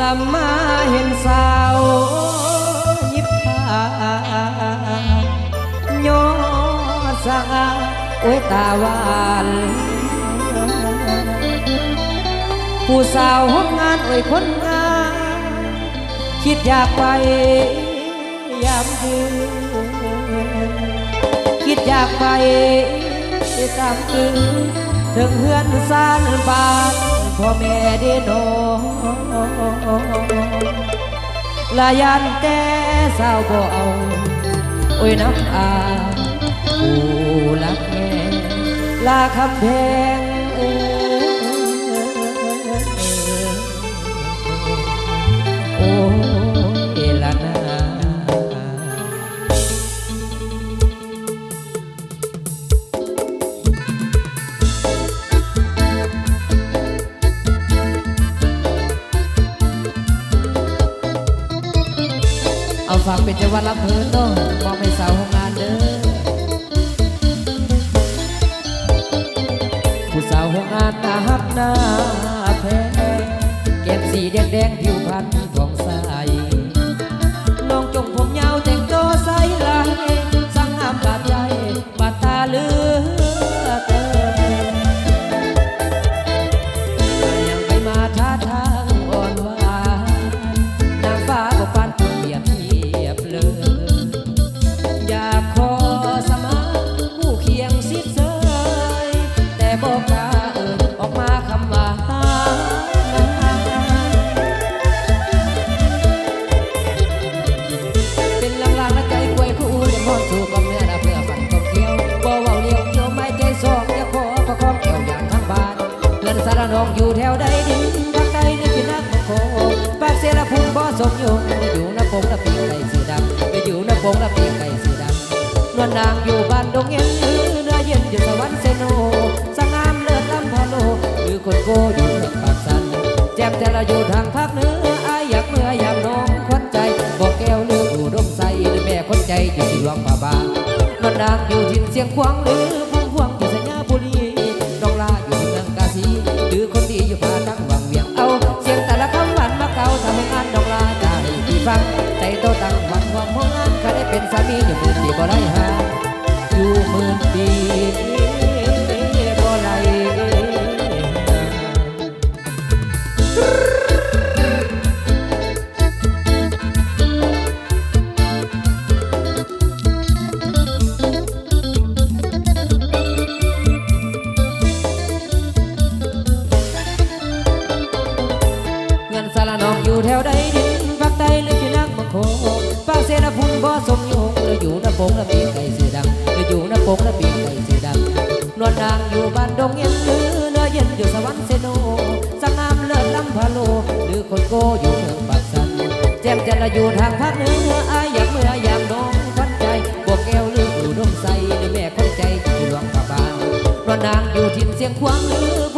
ลำมาเห็นสาวยิบผ้าย้อสาโอ้ยตาหวานผู้สาวห้องงานโอ้ยคนงานคิดอยากไปยามคืนคิดอยากไปตามคืนถึงเฮือนซานบ้านพ่อแม่เด้น้องลายันแต่สาวบ่เอาโอ้ยน้ำอาผู้รักแม่ลาคำแพงโอ้ยละนาเอาฝากเป็นจังหวัดลำพูนเนาะมองไม่สาวของงานเด้อผู้สาวของงานหน้าฮักหน้าแพงเก็บสีแดงผิวพรรณผ่องใสน้องจงผมยาวแต่งตัวใสลายสั่งงามบาดใจบาดตาเหลือเกินยังไม่มาท่าทางอ่อนหวานนางฟ้าก็ฟันเปียบเลยอยากขอสมัครผู้เคียงซิดเซยแต่บอกกล้าออกมาคำว่าเป็นลางๆและใจกวยคู่เดินมอนสู่กำเนิดเพื่อฝันกบเกี่ยวบ่เว้าเลี้ยวเกี่ยวไม่ใจซอกจะขอประคองแก้วอย่างทั้งบ้านเพื่อนสารนองอยู่แถวใดดินรักใดนึกที่นักโคปากเสรภูมิบ่สมยงอยู่น้ำปงน้ำปีไก่สีดำไปอยู่น้ำปงน้ำปีไก่สีดำนวลนางอยู่บ้านดงเย็นเนื้อเย็นอยู่สวรรค์เซโนสงามเลือดลำพะโลหรือคนโกอยู่เมืองปากสันแจ่มแต่ละอยู่ทางภาคเหนืออายอยากเมื่ออยากน้องควันใจบอกแก้วเลืออยู่ร่มใสหรือแม่คนใจอยู่ที่หลวงป่าบางนวลนางอยู่ทินเสียงควงหรือพุ่งพวงอยู่สัญญาบุรีดองลาอยู่ที่เมืองกาสีหรือคนดีอยู่พาตั้งวังเวียงเอาเสียงแต่ละคำหวานมาเก่าทำให้งานดองลาได้ที่ฟังใจโตตั้งหวังความห้องงานก็ได้เป็นสามีอยู่หมื่นปีบ่ได้หาอยู่หมื่นปีบ่ได้เงินสารนองอยู่แถวใดดินภาคใต้หรือที่นักมังโคปากเสนาพุ่งบ่สมโยงเลยอยู่น้ำปงน้ำปีไก่สีดำเลยอยู่น้ำปงน้ำปีไก่สีดำนวลนางอยู่บ้านดงเย็นหรือเนื้อเย็นอยู่สวรรค์เซโนสงามเลิศลำพะโลหรือคนโกอยู่เมืองปากสันแจ่มจันทร์อยู่ทางภาคเหนืออายอยากเมื่ออยากน้องควันใจบวกแก้วหรืออยู่ร่มใสหรือแม่คนใจอยู่หลวงป่าบางนวลนางอยู่ทินเสียงควงหรือ